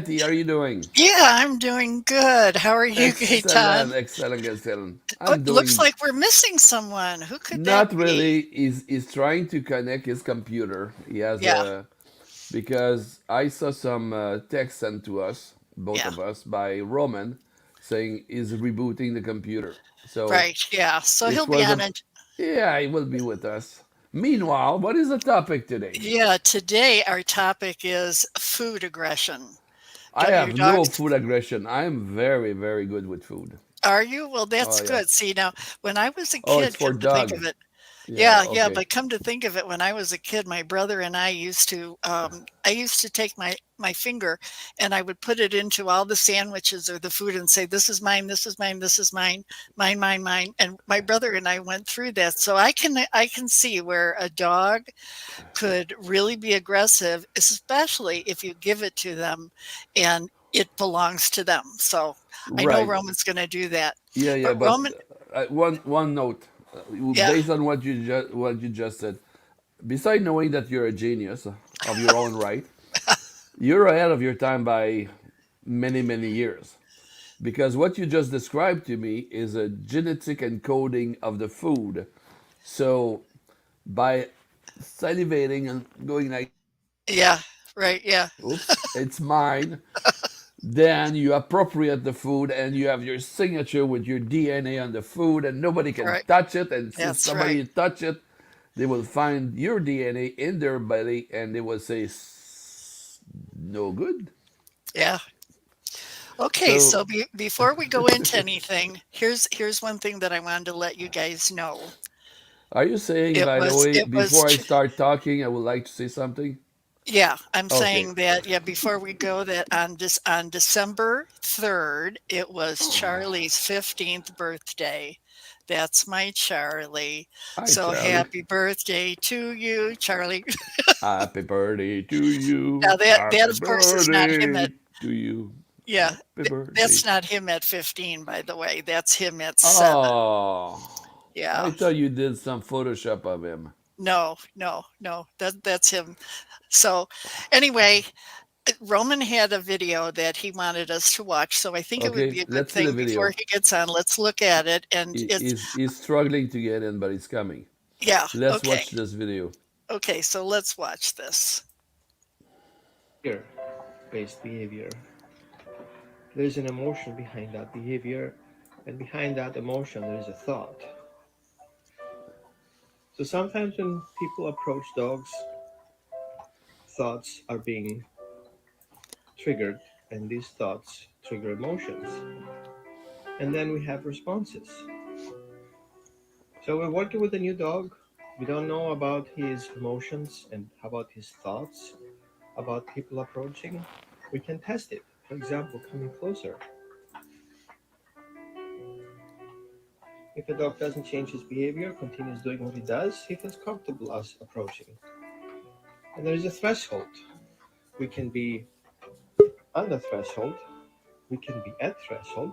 Betty, how are you doing? Yeah, I'm doing good. How are you, Gaetan? Excellent, excellent, excellent. Oh, I'm it looks doing like we're missing someone. Who could that not be? really. Is trying to connect his computer. He has Yeah, a because I saw some text sent to us, both yeah, of us, by Roman, saying is rebooting the computer. So right. Yeah. So it he'll be was on a it. yeah, he will be with us. Meanwhile, what is the topic today? Yeah, today our topic is food aggression. I Your have no dogs, food aggression. I am very, very good with food. are you? Well, Oh that's yeah. good. See, now, when I was a Oh, it's kid, for come to think of dogs. it, Yeah. yeah, yeah, Okay. but come to think of it, when I was a kid, my brother and I used to take my finger and I would put it into all the sandwiches or the food and say, "This is mine, this is mine, this is mine, mine, mine, mine." And my brother and I went through that, so I can see where a dog could really be aggressive, especially if you give it to them and it belongs to them. So I know Right. Roman's going to do that, Yeah, yeah, but but Roman, one note, yeah, based on what you just said. Besides knowing that you're a genius of your own right, you're ahead of your time by many years. Because what you just described to me is a genetic encoding of the food. So by salivating and going like, yeah, right, yeah, "Oops, it's mine," then you appropriate the food and you have your signature with your DNA on the food, and nobody can right. touch it. And since That's right. somebody touch it, they will find your DNA in their belly and they will say, No good." Yeah. Okay, So, so before we go into anything, here's one thing that I wanted to let you guys know. are you saying, It by the was way, it was before I start talking, I would like to say something? yeah, I'm Okay. saying that yeah, before we go that on December 3rd, it was Charlie's 15th birthday. That's my Charlie. Hi, So Charlie. happy birthday to you, Charlie. Happy birthday to you. Now that Happy of course is not him birthday at to you. yeah, Happy birthday. that's not him at 15, by the way. That's him at 7. Oh, I Yeah. thought you did some Photoshop of him. No, no, no. That's him. So anyway, Roman had a video that he wanted us to watch, so I think it would be Okay, a good let's see the thing before video. he gets on. Let's look at it. And it's He's struggling to get in, but he's coming. yeah, Let's okay. watch this video. Okay, so let's watch this. Fear-based behavior. There's an emotion behind that behavior, and behind that emotion, there is a thought. So sometimes when people approach dogs, thoughts are being triggered, and these thoughts trigger emotions. And then we have responses. So we're working with a new dog. We don't know about his emotions and about his thoughts, about people approaching. We can test it. For example, coming closer. If a dog doesn't change his behavior, continues doing what he does, he feels comfortable us approaching. And there is a threshold. We can be on the threshold, we can be at threshold,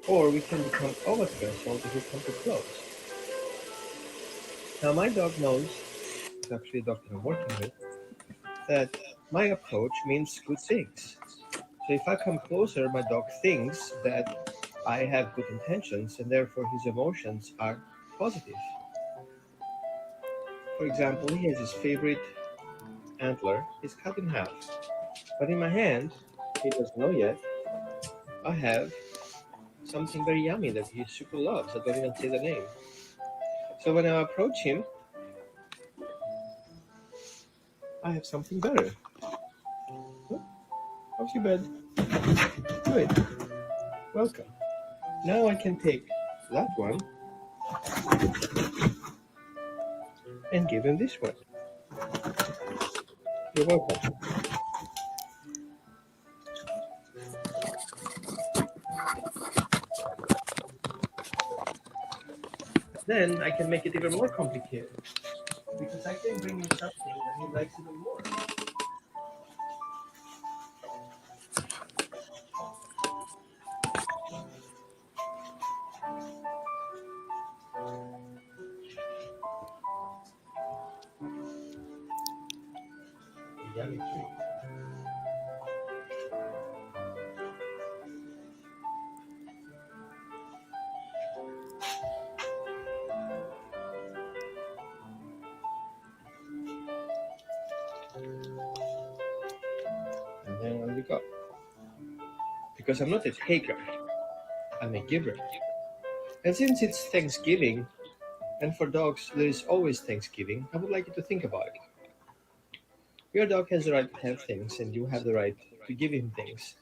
or we can become over threshold if we come too close. Now my dog knows, it's actually a dog that I'm working with, that my approach means good things. So if I come closer, my dog thinks that I have good intentions and therefore his emotions are positive. For example, he has his favorite antler is cut in half. But in my hand, he doesn't know yet, I have something very yummy that he super loves. I don't even say the name. So when I approach him, I have something better. Oh, how's your bed? Good. Welcome. Now I can take that one and give him this one. You're welcome. Then I can make it even more complicated because I can bring him something that he likes even more. A yummy treat. because I'm not a taker, I'm a giver. And since it's Thanksgiving, and for dogs there is always Thanksgiving, I would like you to think about it. Your dog has the right to have things, and you have the right to give him things.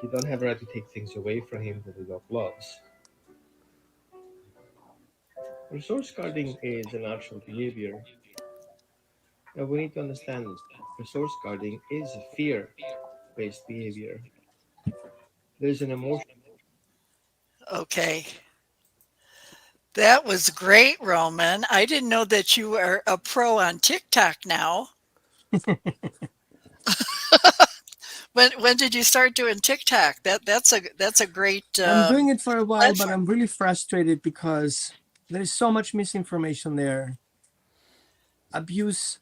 You don't have a right to take things away from him that the dog loves. Resource guarding is a natural behavior, and we need to understand resource guarding is a fear based behavior. There's an emotion. Okay. That was great, Roman. I didn't know that you are a pro on TikTok now. When did you start doing TikTok? That's a great I'm doing it for a while, but platform. I'm really frustrated because there is so much misinformation there. Abuse.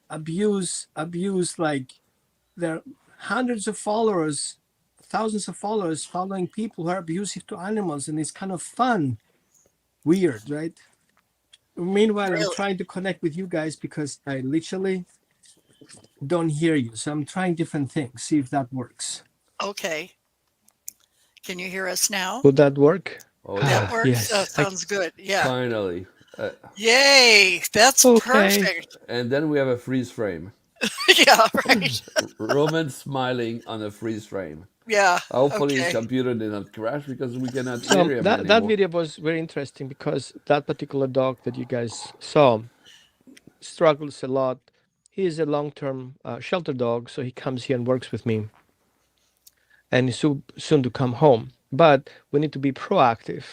Like there are hundreds of followers, thousands of followers following people who are abusive to animals, and it's kind of fun. Weird, right? Meanwhile, I'm Really? trying to connect with you guys because I literally don't hear you. So I'm trying different things, see if that works. Okay. Can you hear us now? Would that work? Oh That yeah, works. Yes. Sounds good. Yeah. finally. Uh, Yay. That's Okay. perfect. and then we have a freeze frame. Yeah, right. Roman smiling on a freeze frame. Yeah. Hopefully his Okay. computer did not crash because we cannot hear So him that anymore. video was very interesting because that particular dog that you guys saw struggles a lot. He is a long-term shelter dog, so he comes here and works with me, and is soon to come home. But we need to be proactive.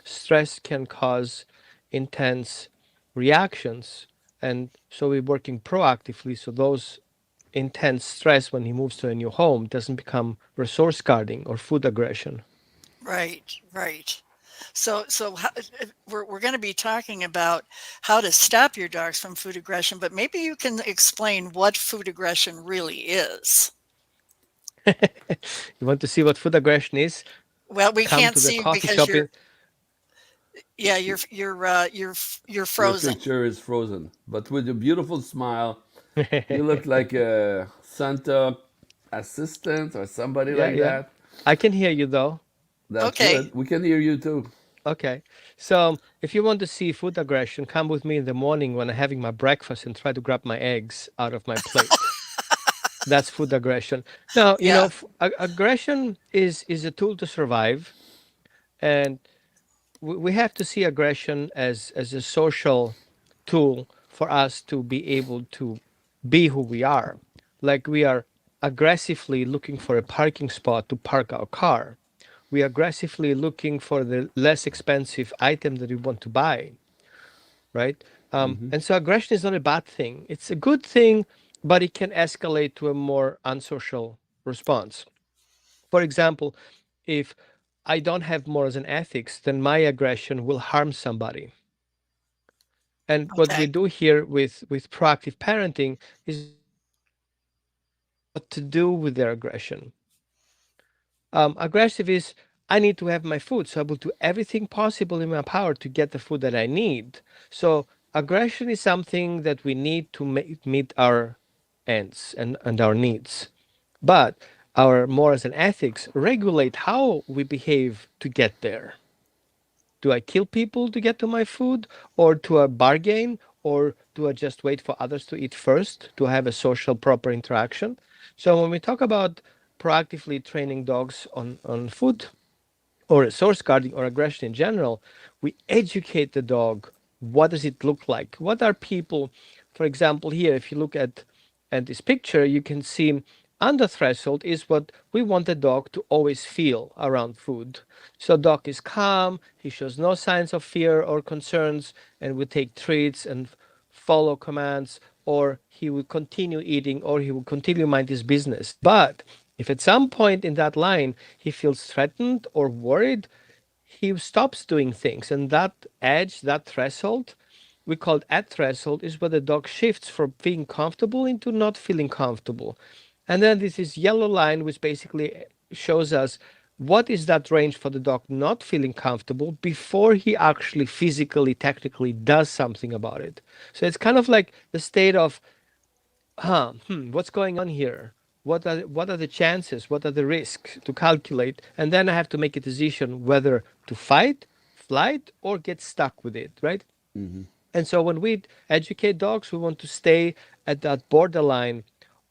Stress can cause intense reactions, and so we're working proactively. So those intense stress when he moves to a new home doesn't become resource guarding or food aggression. Right. Right. So we're going to be talking about how to stop your dogs from food aggression, but maybe you can explain what food aggression really is. You want to see what food aggression is? Well, we Come can't to the see coffee because shop you're in. yeah, you're Your frozen. picture is frozen, but with a beautiful smile, you look like a Santa assistant or somebody Yeah, like yeah. that. I can hear you though. That's Okay. good. We can hear you too. Okay. So if you want to see food aggression, come with me in the morning when I'm having my breakfast and try to grab my eggs out of my plate. That's food aggression. Now, Yeah. aggression is a tool to survive, and we have to see aggression as a social tool for us to be able to be who we are. Like we are aggressively looking for a parking spot to park our car. We are aggressively looking for the less expensive item that we want to buy, right? And so aggression is not a bad thing. It's a good thing, but it can escalate to a more unsocial response. For example, if I don't have morals and ethics, then my aggression will harm somebody. And what we Okay. do here with proactive parenting is we teach our dogs what to do with their aggression. Aggressive is I need to have my food, so I will do everything possible in my power to get the food that I need. So aggression is something that we need to meet our ends and our needs. But our morals and ethics regulate how we behave to get there. Do I kill people to get to my food, or do I bargain, or do I just wait for others to eat first to have a social proper interaction? So when we talk about proactively training dogs on food or resource guarding or aggression in general, we educate the dog. What does it look like? What are people, for example, here, if you look at this picture, you can see under threshold is what we want the dog to always feel around food. So dog is calm, he shows no signs of fear or concerns, and we take treats and follow commands, or he will continue eating, or he will continue mind his business. But if at some point in that line he feels threatened or worried, he stops doing things. And that edge, that threshold, we call it at threshold, is where the dog shifts from being comfortable into not feeling comfortable. And then this is yellow line, which basically shows us what is that range for the dog not feeling comfortable before he actually physically, technically does something about it. So it's kind of like the state of, what's going on here? what are the chances, what are the risks, to calculate, and then I have to make a decision whether to fight, flight, or get stuck with it, right? And so when we educate dogs, we want to stay at that borderline,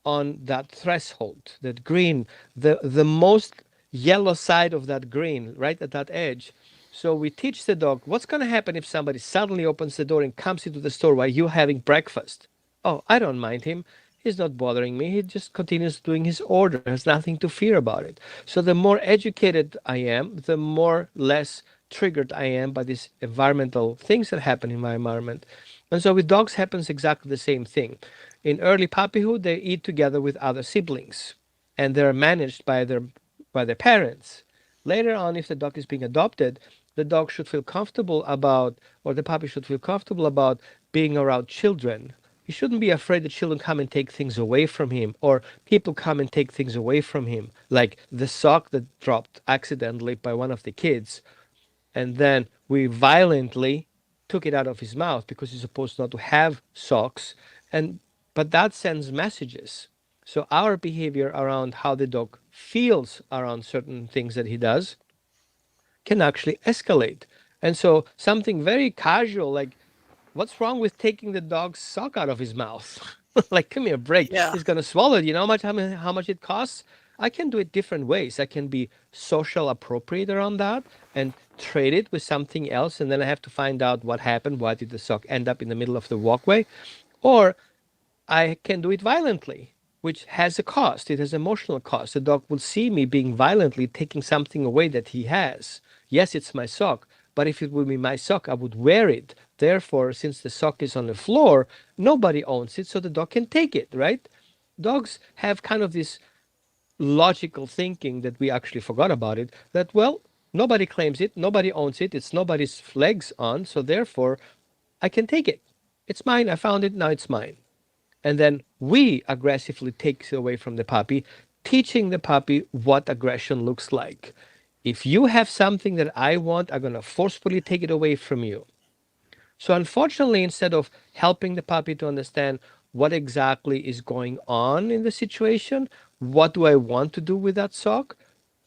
on that threshold, that green, the most yellow side of that green, right at that edge. So we teach the dog what's going to happen if somebody suddenly opens the door and comes into the store while you're having breakfast. Oh, I don't mind him. He's not bothering me. He just continues doing his order. There's nothing to fear about it. So the more educated I am, the more less triggered I am by these environmental things that happen in my environment. And so with dogs happens exactly the same thing. In early puppyhood, they eat together with other siblings, and they're managed by their parents. Later on, if the dog is being adopted, the dog should feel comfortable about, or the puppy should feel comfortable about being around children. He shouldn't be afraid that children come and take things away from him, or people come and take things away from him, like the sock that dropped accidentally by one of the kids, and then we violently took it out of his mouth because he's supposed not to have socks. And but that sends messages. So our behavior around how the dog feels around certain things that he does can actually escalate. And so something very casual, like, what's wrong with taking the dog's sock out of his mouth? Like, give me a break. Yeah. He's gonna swallow it. You know how much it costs? I can do it different ways. I can be social appropriate around that and trade it with something else, and then I have to find out what happened. Why did the sock end up in the middle of the walkway? Or I can do it violently, which has a cost. It has emotional cost. The dog will see me being violently taking something away that he has. Yes, it's my sock, but if it would be my sock, I would wear it. Therefore, since the sock is on the floor, nobody owns it, so the dog can take it, right? Dogs have kind of this logical thinking that we actually forgot about it, that, well, nobody claims it, nobody owns it, it's nobody's legs on, so therefore I can take it. It's mine. I found it. Now it's mine. And then we aggressively take it away from the puppy, teaching the puppy what aggression looks like. If you have something that I want, I'm going to forcefully take it away from you. So, unfortunately, instead of helping the puppy to understand what exactly is going on in the situation, what do I want to do with that sock,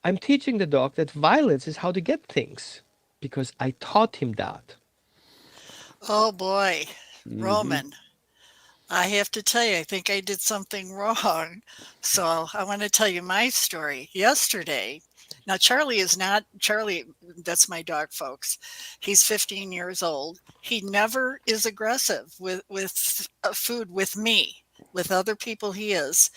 I'm teaching the dog that violence is how to get things because I taught him that. Oh boy, Roman. I have to tell you, I think I did something wrong. So I want to tell you my story. Yesterday, now Charlie is not Charlie, that's my dog, folks. He's 15 years old. He never is aggressive with food with me. With other people, he is.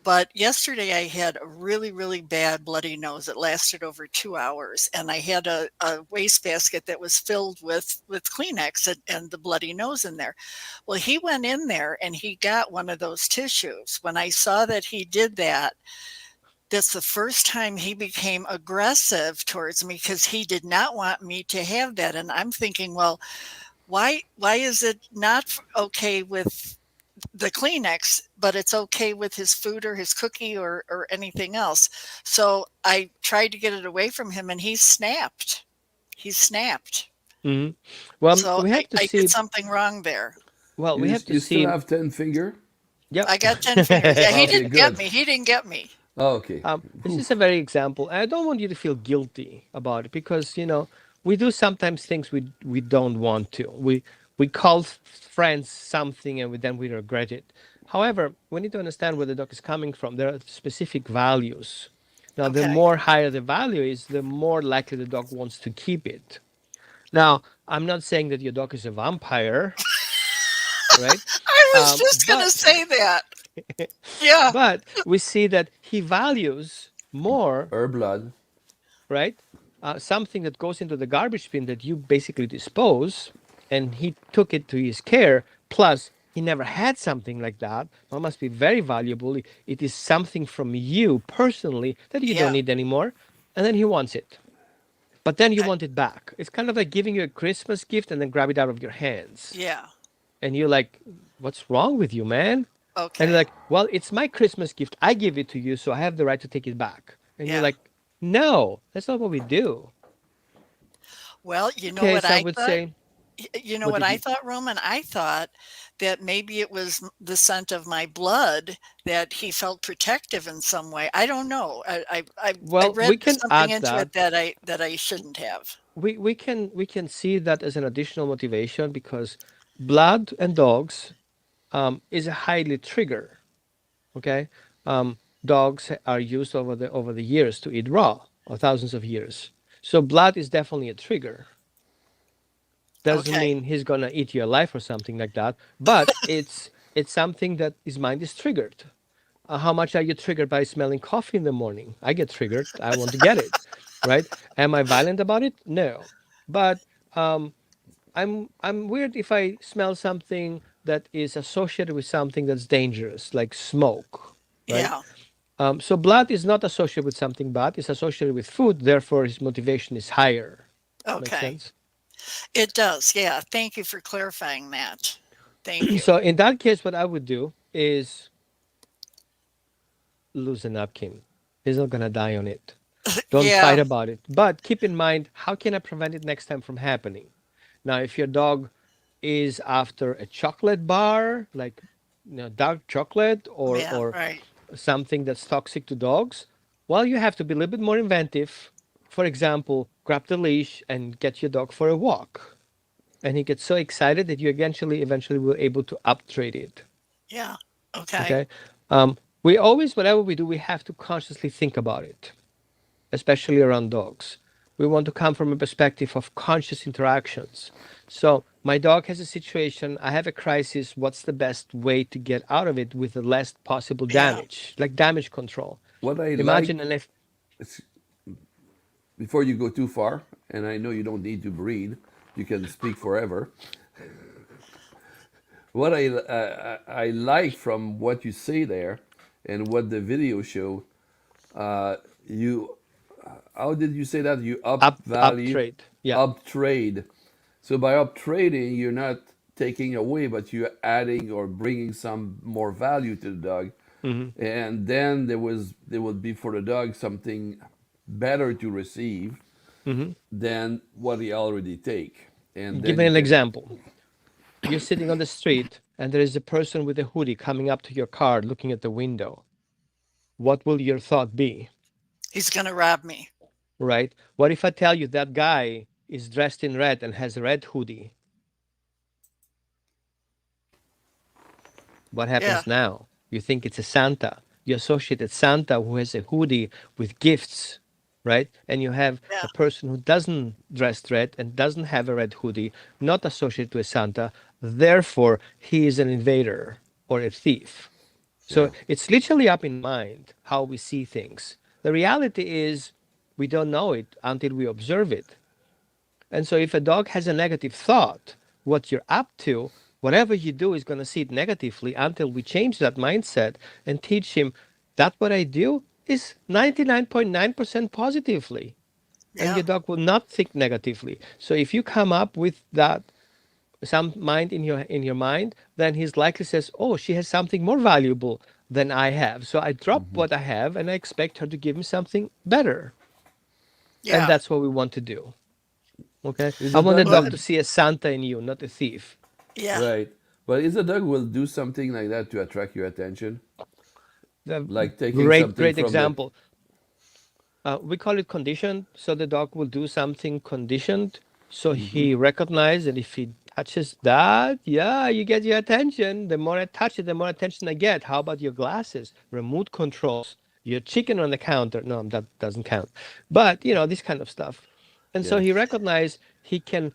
But yesterday I had a really, really bad bloody nose. It lasted over 2 hours. And I had a wastebasket that was filled with Kleenex and the bloody nose in there. Well, he went in there and he got one of those tissues. When I saw that he did that, that's the first time he became aggressive towards me because he did not want me to have that. And I'm thinking, well, why is it not okay with the Kleenex, but it's okay with his food or his cookie or anything else? So I tried to get it away from him and he snapped. He snapped. Mhm. Well, So we I, have to I did see. something wrong there. Well, we You have to you still see. have 10 finger? Yep. I got 10 fingers. Yeah, he Okay, didn't get good. me. He didn't get me. Oh, okay. This is a very example. I don't want you to feel guilty about it because we do sometimes things we don't want to. We call friends something and then we regret it. However, we need to understand where the dog is coming from. There are specific values. Now, the Okay. more higher the value is, the more likely the dog wants to keep it. Now, I'm not saying that your dog is a vampire, right? I was Um, just going to but say that. Yeah. but we see that he values more, Her blood. right? Something that goes into the garbage bin that you basically dispose, and he took it to his care. Plus, he never had something like that. That must be very valuable. It is something from you personally that you don't Yeah. need anymore, and then he wants it. But then you I, want it back. It's kind of like giving you a Christmas gift and then grab it out of your hands. yeah. And you're like, what's wrong with you, man? And you're Okay. like, well, it's my Christmas gift. I give it to you, so I have the right to take it back. And you're Yeah. like, no, that's not what we do. Well, you know Okay, what so I I would thought? say, You know What what did I you? thought, Roman? I thought that maybe it was the scent of my blood that he felt protective in some way. I don't know. I Well, read we can something add into that. it that I shouldn't have. We can see that as an additional motivation because blood and dogs is a highly trigger. Okay, dogs are used over the years to eat raw, or thousands of years. So blood is definitely a trigger. Doesn't Okay. mean he's gonna eat you alive or something like that, but it's something that his mind is triggered. How much are you triggered by smelling coffee in the morning? I get triggered. I want to get it, right? Am I violent about it? No, but um, I'm weird if I smell something that is associated with something that's dangerous, like smoke, right? Yeah. So blood is not associated with something bad; it's associated with food. Therefore, his motivation is higher. Makes Okay. sense. It does. Yeah. Thank you for clarifying that. Thank you. So in that case, what I would do is lose a napkin. He's not gonna die on it. Don't fight Yeah. about it. But keep in mind, how can I prevent it next time from happening? Now, if your dog is after a chocolate bar, like dark chocolate Yeah. or Right. something that's toxic to dogs, well, you have to be a little bit more inventive. For example, grab the leash and get your dog for a walk. And he gets so excited that you eventually will able to uptrade it. Yeah. Okay. Okay. We always, whatever we do, we have to consciously think about it, especially around dogs. We want to come from a perspective of conscious interactions. So, my dog has a situation, I have a crisis. What's the best way to get out of it with the less possible Yeah. damage, like damage control? What I Imagine like, an if. before you go too far, and I know you don't need to breathe, you can speak forever. What I like from what you say there, and what the video show, you how did you say that you up Up value, trade. Yeah. up trade? So by up trading, you're not taking away, but you're adding or bringing some more value to the dog, Hmm. and then there would be for the dog something better to receive Hmm. than what he already take, and Give then me you an can. example. You're sitting on the street and there is a person with a hoodie coming up to your car looking at the window. What will your thought be? He's going to rob me. Right? What if I tell you that guy is dressed in red and has a red hoodie? What Yeah. happens now? You think it's a Santa. You associate a Santa who has a hoodie with gifts, right? And you have Yeah. a person who doesn't dress red and doesn't have a red hoodie, not associated with Santa. Therefore, he is an invader or a thief. So Yeah. it's literally up in mind how we see things. The reality is we don't know it until we observe it. And so if a dog has a negative thought, what you're up to, whatever you do is going to see it negatively until we change that mindset and teach him that what I do is 99.9% positively. And Yeah. your dog will not think negatively. So if you come up with that some mind in your mind, then he's likely says, "Oh, she has something more valuable than I have. So I drop what I have and I expect her to give me something better." And Yeah. that's what we want to do. Okay? Is I a want the dog Well, dog will to see a Santa in you, not a thief. yeah. right, but is a dog will do something like that to attract your attention, The like taking great, something great from the. example. We call it conditioned. So the dog will do something conditioned. So he recognizes that if he touches that, yeah, you get your attention. The more I touch it, the more attention I get. How about your glasses, remote controls, your chicken on the counter? No, that doesn't count. But this kind of stuff. And so Yeah. he recognized he can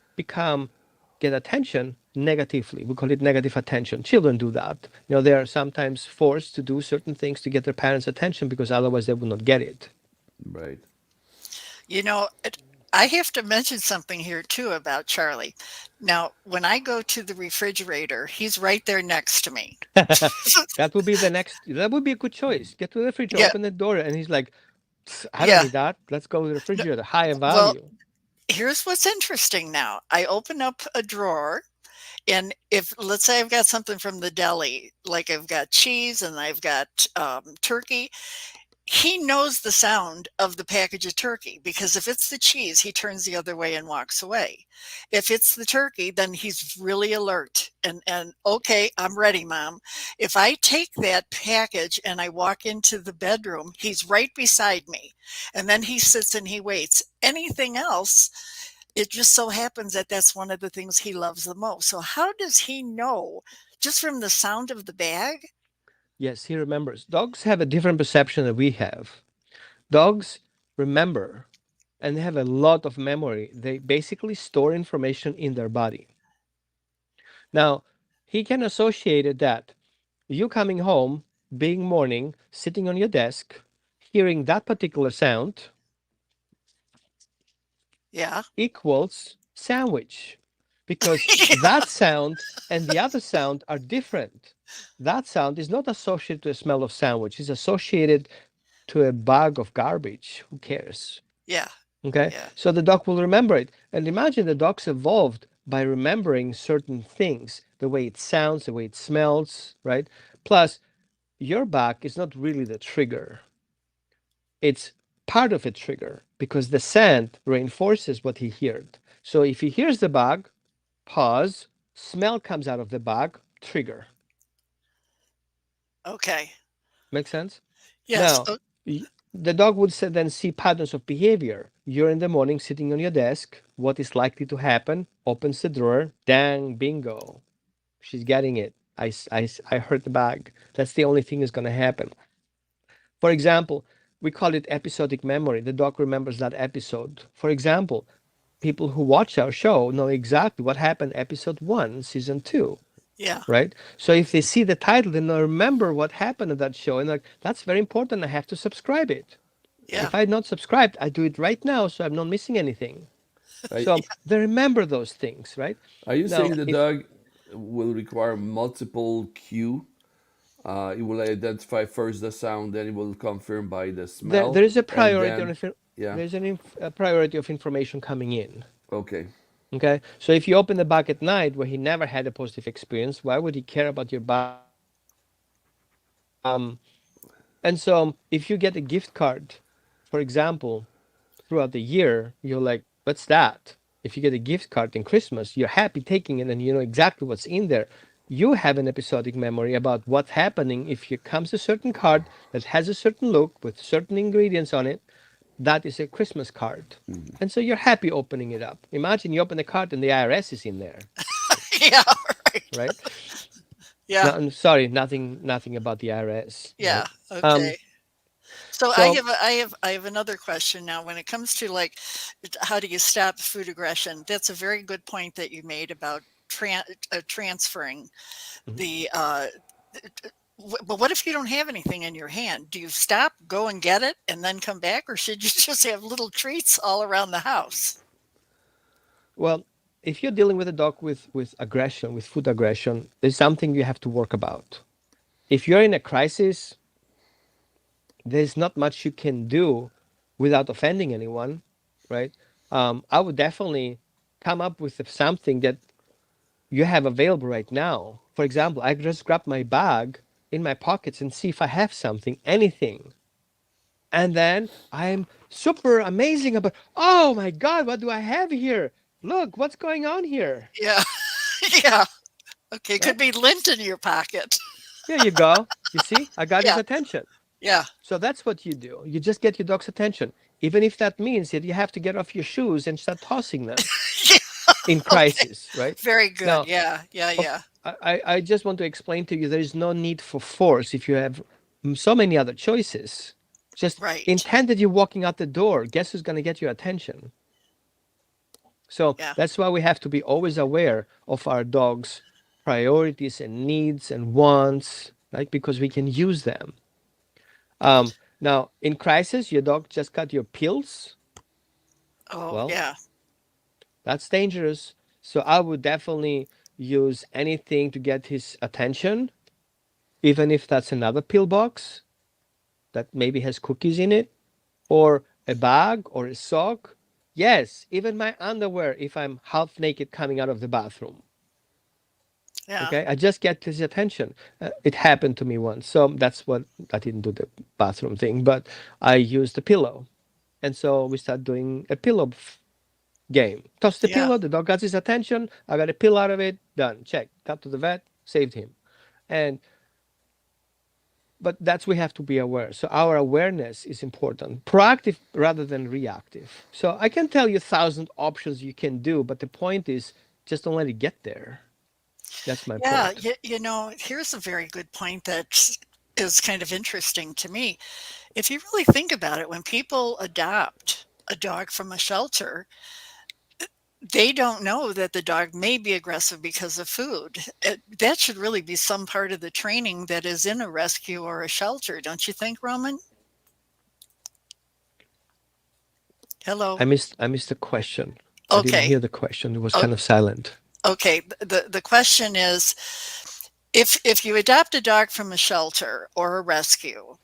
get attention negatively. We call it negative attention. Children do that. They are sometimes forced to do certain things to get their parents' attention because otherwise they would not get it. Right. You know, I have to mention something here too about Charlie. Now, when I go to the refrigerator, he's right there next to me. That would be the next. That would be a good choice. Get to the refrigerator, Yeah. open the door, and he's like, "I don't Yeah. need that. Let's go to the No, refrigerator. Higher well, value." here's what's interesting now. I open up a drawer, and if let's say I've got something from the deli, like I've got cheese and I've got turkey, he knows the sound of the package of turkey because if it's the cheese, he turns the other way and walks away. If it's the turkey, then he's really alert and okay, I'm ready, mom. If I take that package and I walk into the bedroom, he's right beside me. And then he sits and he waits. Anything else, it just so happens that that's one of the things he loves the most. So how does he know just from the sound of the bag? Yes, he remembers. Dogs have a different perception than we have. Dogs remember and they have a lot of memory. They basically store information in their body. Now, he can associate that you coming home, being morning, sitting on your desk, hearing that particular sound Yeah. equals sandwich because Yeah. that sound and the other sound are different. That sound is not associated to a smell of sandwich, it's associated to a bag of garbage. Who cares? Yeah. Okay, Yeah. so the dog will remember it. And imagine the dog's evolved by remembering certain things, the way it sounds, the way it smells, right? Plus, your back is not really the trigger, it's part of a trigger because the scent reinforces what he heard. So if he hears the bug, pause, smell comes out of the bug, trigger. Okay. Make sense? Yes. Now, the dog would then see patterns of behavior. You're in the morning sitting on your desk. What is likely to happen? Opens the drawer. Dang, bingo. She's getting it. I heard the bag. That's the only thing that's going to happen. For example, we call it episodic memory. The dog remembers that episode. For example, people who watch our show know exactly what happened episode 1, season 2, Yeah. right? So if they see the title, then they'll remember what happened in that show. And like, that's very important. I have to subscribe it. Yeah. If I had not subscribed, I do it right now, so I'm not missing anything. Are, So they remember those things, right? are you Now, saying the if dog will require multiple cue? It will identify first the sound, then it will confirm by the there smell, is a and priority then, yeah, there's a priority of information coming in. okay. Okay, so if you open the bag at night where he never had a positive experience, why would he care about your bag? And so if you get a gift card, for example, throughout the year, you're like, what's that? If you get a gift card in Christmas, you're happy taking it and you know exactly what's in there. You have an episodic memory about what's happening if here comes a certain card that has a certain look with certain ingredients on it. That is a Christmas card. And so you're happy opening it up. Imagine you open the card and the IRS is in there, Yeah. Right. right? Yeah. No, I'm sorry, nothing about the IRS, Yeah. right? Um, Okay. So so I have another question now. When it comes to like, how do you stop food aggression? That's a very good point that you made about transferring mhm. the. But what if you don't have anything in your hand? Do you stop, go and get it, and then come back, or should you just have little treats all around the house? Well, if you're dealing with a dog with aggression, with food aggression, there's something you have to work about. If you're in a crisis, there's not much you can do without offending anyone, right? I would definitely come up with something that you have available right now. For example, I just grab my bag in my pockets and see if I have something, anything. And then I'm super amazing about, oh my God, what do I have here? Look, what's going on here? Yeah. Yeah. Okay. Could Right? be lint in your pocket. Here you go. You see, I got his Yeah. attention. Yeah. So that's what you do. You just get your dog's attention, even if that means that you have to get off your shoes and start tossing them Yeah. in Okay. crisis, right? Very good. Now, Yeah. Yeah. of Yeah. I just want to explain to you there is no need for force if you have so many other choices. Just Right. intend that you're walking out the door. Guess who's going to get your attention? So Yeah. that's why we have to be always aware of our dog's priorities and needs and wants, right? Because we can use them. Now, in crisis, your dog just cut your pills. Oh, Well, yeah. that's dangerous. So I would definitely use anything to get his attention, even if that's another pill box that maybe has cookies in it, or a bag or a sock. Yes, even my underwear if I'm half naked coming out of the bathroom. Yeah. Okay, I just get his attention. It happened to me once, so that's what I didn't do the bathroom thing, but I used a pillow, and so we start doing a game. Toss the Yeah. pillow, the dog got his attention. I got a pill out of it. Done. Check. Got to the vet. Saved him. And but that's we have to be aware. So our awareness is important, proactive rather than reactive. So I can tell you 1,000 options you can do, but the point is just don't let it get there. That's my Yeah. point. Here's a very good point that is kind of interesting to me. If you really think about it, when people adopt a dog from a shelter, they don't know that the dog may be aggressive because of food. That should really be some part of the training that is in a rescue or a shelter, don't you think, Roman? Hello. I missed the question. I didn't Okay. hear the question. It was O- kind of silent. Okay. The question is, if you adopt a dog from a shelter or a rescue,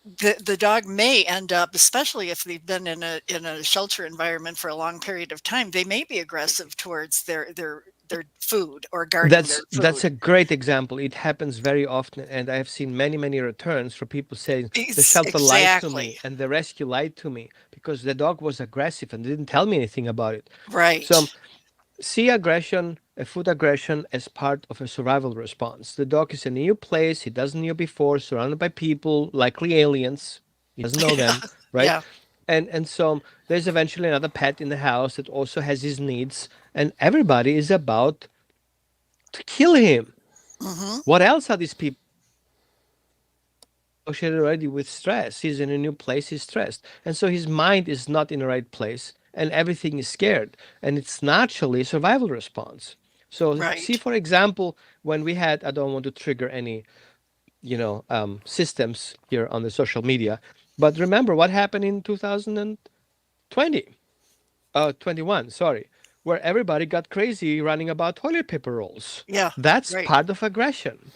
the dog may end up, especially if they've been in a shelter environment for a long period of time, they may be aggressive towards their food or guarding That's their that's food. a great example. It happens very often, and I have seen many returns for people saying the shelter lied to Exactly. me and the rescue lied to me because the dog was aggressive and didn't tell me anything about it. So Right. see aggression, a food aggression, as part of a survival response. The dog is in a new place, he doesn't know before, surrounded by people, likely aliens. He doesn't know Yeah. them, right? Yeah. And so there's eventually another pet in the house that also has his needs, and everybody is about to kill him. Hmm. What else are these people associated already with stress? He's in a new place, he's stressed. And so his mind is not in the right place and everything is scared. And it's naturally a survival response. So see, Right. for example, when we had, I don't want to trigger any, systems here on the social media, but remember what happened in 2020, 21, sorry, where everybody got crazy running about toilet paper rolls. Yeah. That's Right. part of aggression.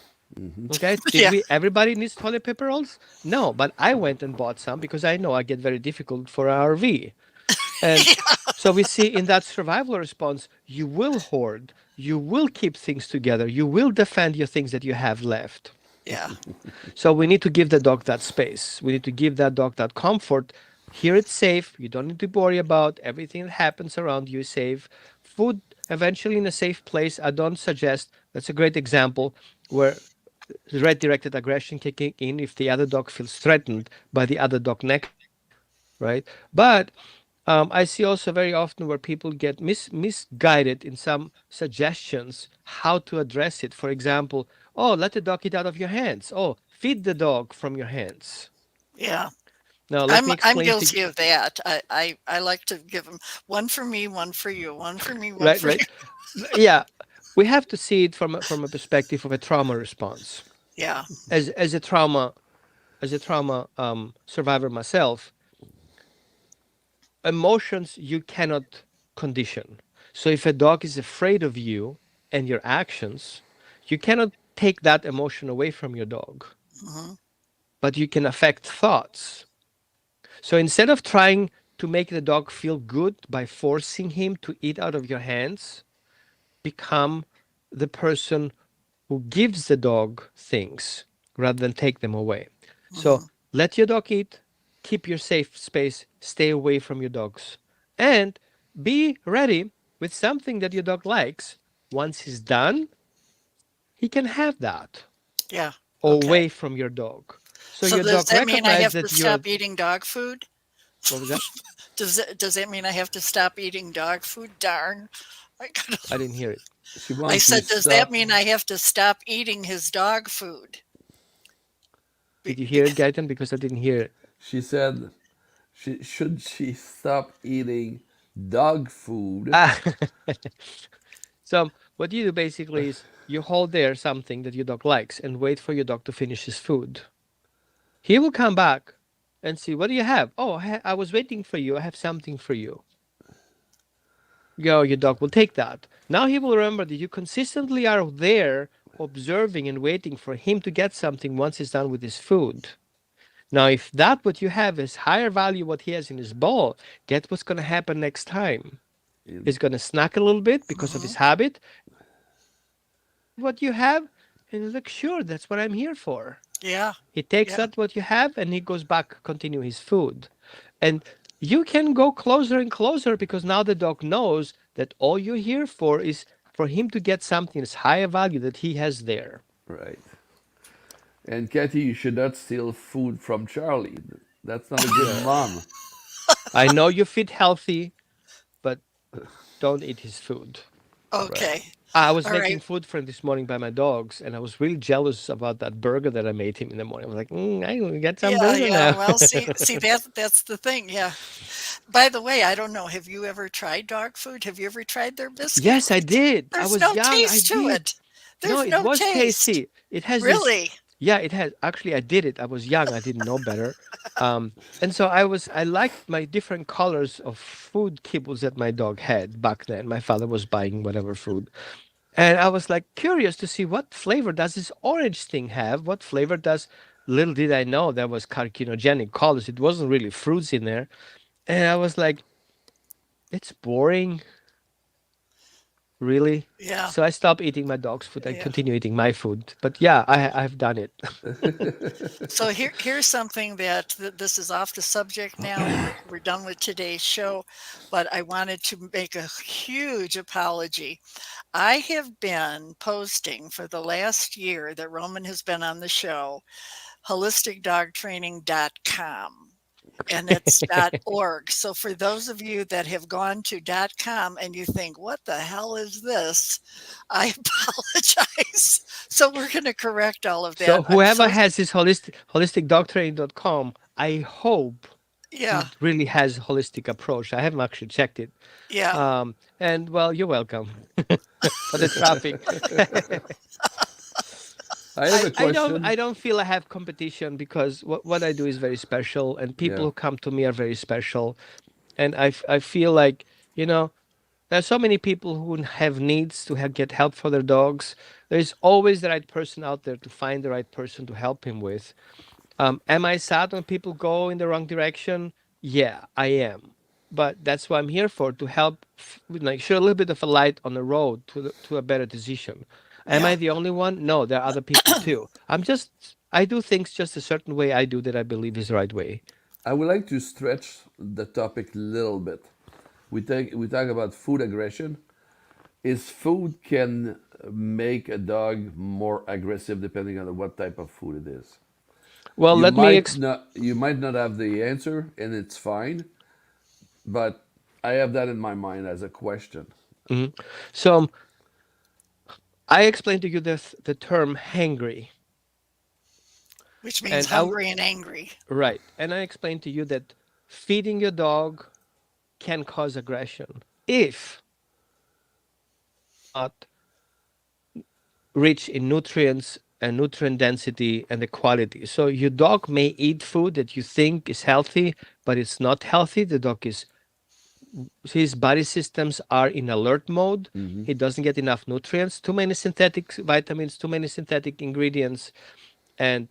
Okay, did Yeah. we? Everybody needs toilet paper rolls? No, but I went and bought some because I know I get very difficult for RV. And so we see in that survival response, you will hoard, you will keep things together, you will defend your things that you have left. Yeah. So we need to give the dog that space. We need to give that dog that comfort. Here it's safe. You don't need to worry about everything that happens around you is safe. Food eventually in a safe place. I don't suggest. That's a great example where red directed aggression kicking in if the other dog feels threatened by the other dog next to it, right? But I see also very often where people get misguided in some suggestions how to address it. For example, oh, let the dog eat out of your hands. Oh, feed the dog from your hands. Yeah. Now, let I'm me I'm explain to you. guilty of that. I like to give them one for me, one for you, one for me, one Right, for you. right. Yeah, we have to see it from a perspective of a trauma response. Yeah. As a trauma survivor myself, emotions you cannot condition. So if a dog is afraid of you and your actions, you cannot take that emotion away from your dog, Hmm. but you can affect thoughts. So instead of trying to make the dog feel good by forcing him to eat out of your hands, become the person who gives the dog things rather than take them away. So Hmm. let your dog eat, keep your safe space, stay away from your dogs, and be ready with something that your dog likes. Once he's done, he can have that Yeah. Okay. away from your dog. So So your does dog that mean I recognizes have to that you're. stop eating dog food? What was that? Does that mean I have to stop eating dog food? Darn. I gotta- I didn't hear it. She I wants you to said, does that stop. mean I have to stop eating his dog food? Did you hear it, Because Gaetan? Because I didn't hear it. She said, she stop eating dog food? Ah. So what you do basically is you hold there something that your dog likes and wait for your dog to finish his food. He will come back and see, what do you have? Oh, I was waiting for you. I have something for you. Your dog will take that. Now he will remember that you consistently are there observing and waiting for him to get something once he's done with his food. Now, if that what you have is higher value what he has in his bowl, get what's going to happen next time. It- He's going to snack a little bit because of Mhm. his habit. what you have? And he's like, sure, that's what I'm here for. Yeah. He takes Yeah. out what you have and he goes back, continue his food. And you can go closer and closer because now the dog knows that all you're here for is for him to get something that's higher value that he has there. Right. And Kathy, you should not steal food from Charlie. That's not a good Yeah. mom. I know you feed healthy, but don't eat his food. Right. Okay. I was All right. making food for him this morning by my dogs, and I was really jealous about that burger that I made him in the morning. I was like, I will get some Yeah, burger yeah. now. Well, see that's the thing. Yeah. By the way, I don't know, have you ever tried dog food? Have you ever tried their Yes, I biscuits? did. I There's was no young. I taste to did. it. No, There's it no was taste. tasty. It has this. Really? Yeah, it has. Actually, I did it. I was young. I didn't know better. And so I liked my different colors of food kibbles that my dog had back then. My father was buying whatever food. And I was like curious to see what flavor does this orange thing have? What flavor does, little did I know that was carcinogenic colors. It wasn't really fruits in there. And I was like, it's boring, really. Yeah. So I stopped eating my dog's food. I Yeah. continue eating my food. But yeah, I've done it. So here's something that this is off the subject now. We're done with today's show, but I wanted to make a huge apology. I have been posting for the last year that Roman has been on the show, holisticdogtraining.com, and it's .org. So for those of you that have gone to .com and you think, "What the hell is this?" I apologize. So we're going to correct all of So that. I'm whoever so has this holisticdogtraining.com, I hope yeah, he really has a holistic approach. I haven't actually checked it. yeah, And well, you're welcome for the traffic. I have I a I question. don't feel I have competition because what I do is very special and people Yeah. who come to me are very special. And I feel like, you know, there's so many people who have needs to get help for their dogs. There's always the right person out there to find the right person to help him with. Am I sad when people go in the wrong direction? Yeah, I am. But that's what I'm here for, to help, like, share a little bit of a light on the road to a better decision. Am I yeah. the only one? No, there are other people too. I do things just a certain way I do that I believe is the right way. I would like to stretch the topic a little bit. We talk about food aggression. Is food can make a dog more aggressive depending on what type of food it is. Well, let me You might not have the answer and it's fine, but I have that in my mind as a question. Mhm. So I explained to you the term hangry, Which means and hungry and angry. right, and I explained to you that feeding your dog can cause aggression if not rich in nutrients and nutrient density and the quality. So your dog may eat food that you think is healthy, but it's not healthy. The dog is his body systems are in alert mode. Hmm. He doesn't get enough nutrients, too many synthetic vitamins, too many synthetic ingredients, and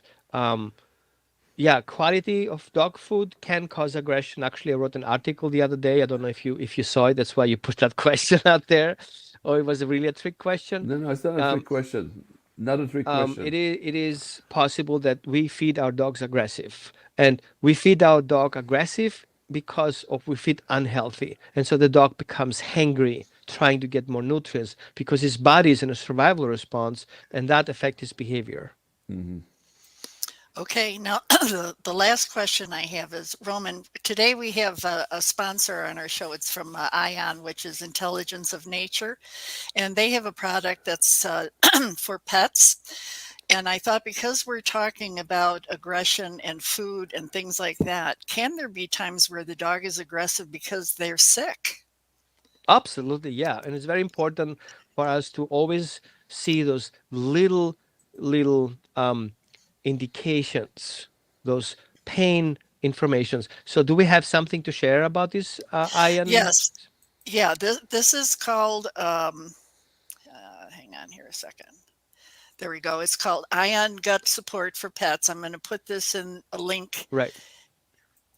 yeah, quality of dog food can cause aggression. Actually, I wrote an article the other day. I don't know if you saw it. That's why you put that question out there, or it was really a trick question. No, no, it's not a trick Um, question. Not a trick question. it is possible that we feed our dogs aggressive, and we feed our dog aggressive because of we feed unhealthy, and so the dog becomes hangry, trying to get more nutrients because his body is in a survival response, and that affects his behavior. Hmm. Okay, now the last question I have is Roman. Today we have a sponsor on our show. It's from ION, which is Intelligence of Nature, and they have a product that's for pets. And I thought because we're talking about aggression and food and things like that, can there be times where the dog is aggressive because they're sick? Absolutely, yeah. And it's very important for us to always see those little indications, those pain informations. So, do we have something to share about this iron? Yes. Yeah, this is called, hang on here a second. There we go. It's called Ion Gut Support for Pets. I'm going to put this in a link Right.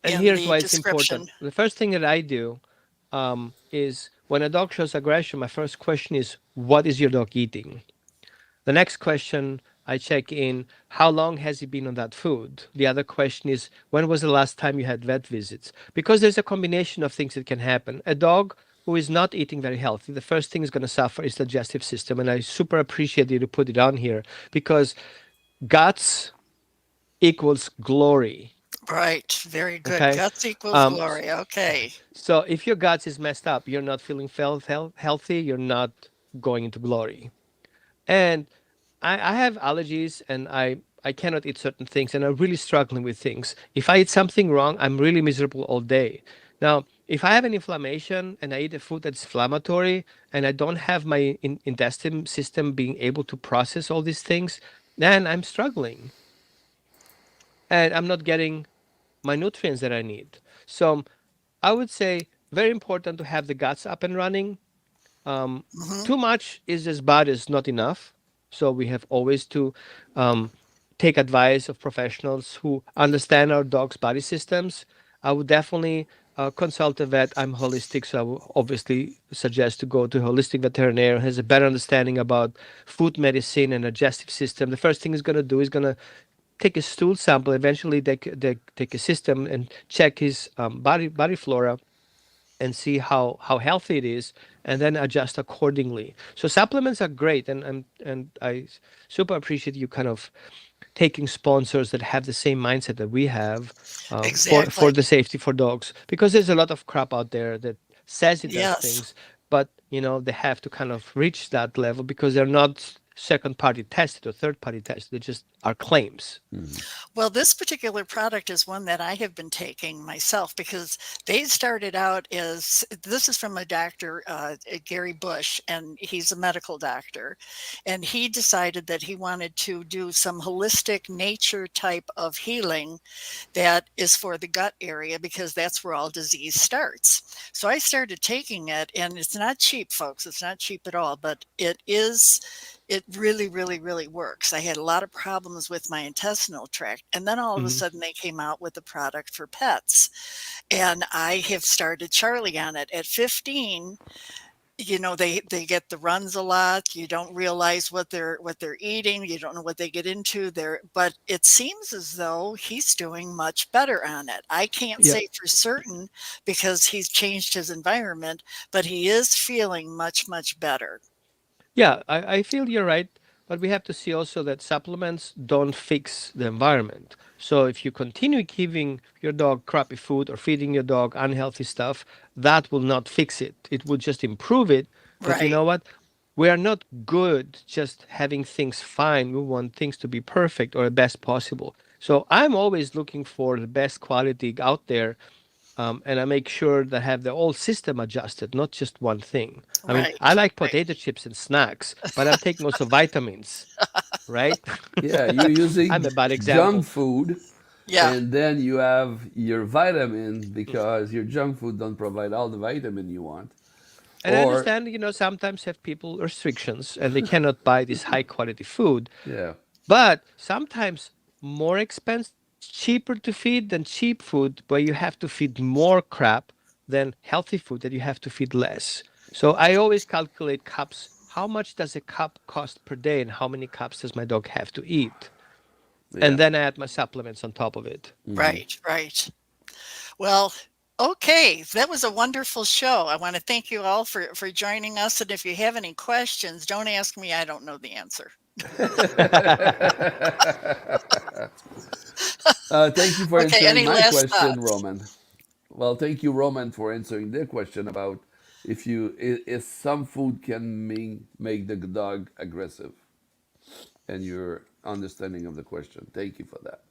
And in here's the why it's important. description. The first thing that I do is when a dog shows aggression, my first question is, what is your dog eating? The next question I check in, how long has he been on that food? The other question is, when was the last time you had vet visits? Because there's a combination of things that can happen. A dog who is not eating very healthy, the first thing is going to suffer is the digestive system. And I super appreciate you to put it on here because guts equals glory. Right. Very good. Okay. Guts equals Um, glory. Okay. so if your guts is messed up, you're not feeling healthy, you're not going into glory. And I have allergies and I cannot eat certain things and I'm really struggling with things. If I eat something wrong, I'm really miserable all day. Now, if I have an inflammation and I eat a food that's inflammatory and I don't have my intestine system being able to process all these things, then I'm struggling and I'm not getting my nutrients that I need. So I would say very important to have the guts up and running. um, Hmm. Too much is as bad as not enough. So we have always to um, take advice of professionals who understand our dog's body systems. I would definitely consult a vet. I'm holistic, so I would obviously suggest to go to a holistic veterinarian who has a better understanding about food medicine and digestive system. The first thing he's going to do is going to take a stool sample. Eventually, they take a system and check his body flora and see how healthy it is and then adjust accordingly. So supplements are great and I super appreciate you kind of taking sponsors that have the same mindset that we have for Exactly. the safety for dogs because there's a lot of crap out there that says it does Yes. things, but they have to kind of reach that level because they're not second party tested or third party tested. They just are claims. Mhm. Well, this particular product is one that I have been taking myself because they started out as this is from a doctor, Gary Bush, and he's a medical doctor. And he decided that he wanted to do some holistic nature type of healing that is for the gut area because that's where all disease starts. So I started taking it, and it's not cheap, folks. It's not cheap at all, but it really, really, really works. I had a lot of problems with my intestinal tract. And then all of a Mhm. sudden they came out with a product for pets. And I have started Charlie on it. At 15, they get the runs a lot. You don't realize what they're eating. You don't know what they get into there. But it seems as though he's doing much better on it. I can't Yeah. say for certain because he's changed his environment, but he is feeling much, much better. Yeah, I feel you're right, but we have to see also that supplements don't fix the environment. So if you continue giving your dog crappy food or feeding your dog unhealthy stuff, that will not fix it. It will just improve it. But you Right. know what? We are not good just having things fine. We want things to be perfect or the best possible. So I'm always looking for the best quality out there, and I make sure that I have the whole system adjusted, not just one thing. I mean, I Right. like Right. potato chips and snacks, but I'm taking also vitamins, right? Yeah, you're using I'm a bad junk example. food, Yeah. and then you have your vitamin because your junk food don't provide all the vitamin you want. And I Or understand, sometimes have people restrictions and they cannot buy this high quality food, yeah, but sometimes more expensive, cheaper to feed than cheap food, where you have to feed more crap than healthy food that you have to feed less. So I always calculate cups. How much does a cup cost per day, and how many cups does my dog have to eat? yeah. And then I add my supplements on top of it. Hmm. Right. Right. Well, okay. That was a wonderful show. I want to thank you all for joining us. And if you have any questions, don't ask me. I don't know the answer. Thank you for Okay. answering Any my last question, thoughts? Roman. Well, thank you, Roman, for answering the question about if some food can make the dog aggressive, and your understanding of the question. Thank you for that.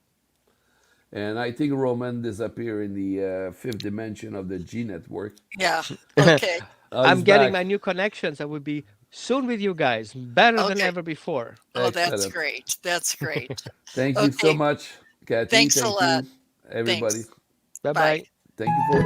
And I think Roman disappeared in the fifth dimension of the G network. Yeah. Okay. He's I'm getting back. my new connections. I will be soon with you guys, better than Okay. ever before. Oh, that's Excellent. great. That's great. Thank you so Okay. much, Kathy. Thanks a Thank lot. you, everybody. Thanks. Bye Bye. bye. Thank you for